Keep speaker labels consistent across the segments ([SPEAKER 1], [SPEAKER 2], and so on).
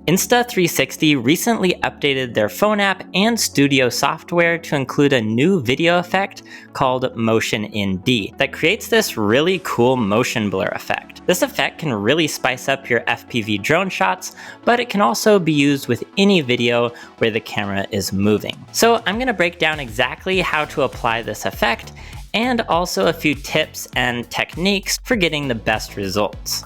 [SPEAKER 1] Insta360 recently updated their phone app and studio software to include a new video effect called Motion in D that creates this really cool motion blur effect. This effect can really spice up your FPV drone shots, but it can also be used with any video where the camera is moving. So I'm going to break down exactly how to apply this effect and also a few tips and techniques for getting the best results.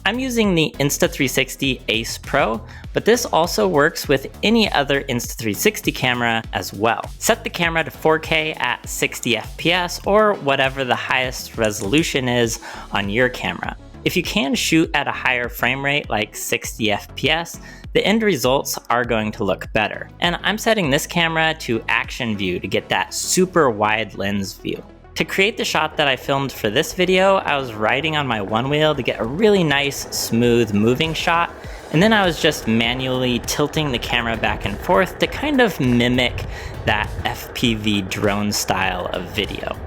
[SPEAKER 1] I'm using the Insta360 Ace Pro, but this also works with any other Insta360 camera as well. Set the camera to 4K at 60 FPS or whatever the highest resolution is on your camera. If you can shoot at a higher frame rate like 60 FPS, the end results are going to look better. And I'm setting this camera to action view to get that super wide lens view. To create the shot that I filmed for this video, I was riding on my one wheel to get a really nice, smooth moving shot, and then I was just manually tilting the camera back and forth to kind of mimic that FPV drone style of video.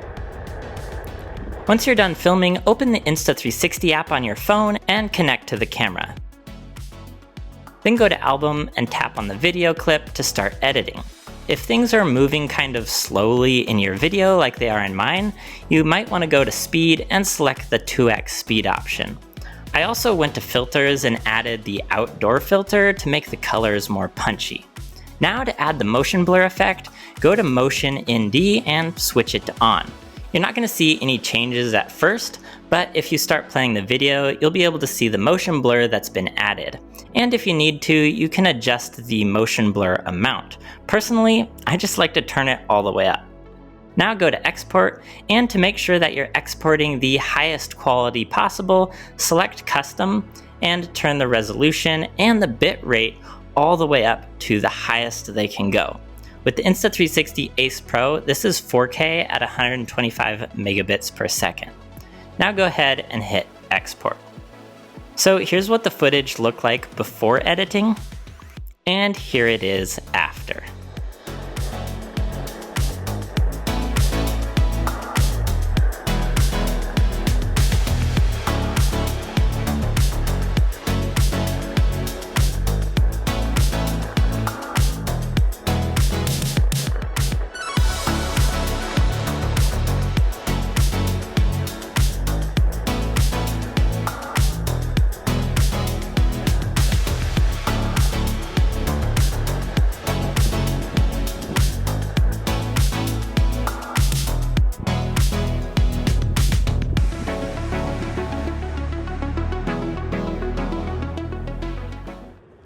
[SPEAKER 1] Once you're done filming, open the Insta360 app on your phone and connect to the camera. Then go to Album and tap on the video clip to start editing. If things are moving kind of slowly in your video like they are in mine, you might want to go to speed and select the 2x speed option. I also went to filters and added the outdoor filter to make the colors more punchy. Now to add the motion blur effect, go to Motion in D and switch it to on. You're not going to see any changes at first, but if you start playing the video, you'll be able to see the motion blur that's been added. And if you need to, you can adjust the motion blur amount. Personally, I just like to turn it all the way up. Now go to Export, and to make sure that you're exporting the highest quality possible, select Custom and turn the resolution and the bit rate all the way up to the highest they can go. With the Insta360 Ace Pro, this is 4K at 125 megabits per second. Now go ahead and hit Export. So here's what the footage looked like before editing, and here it is after.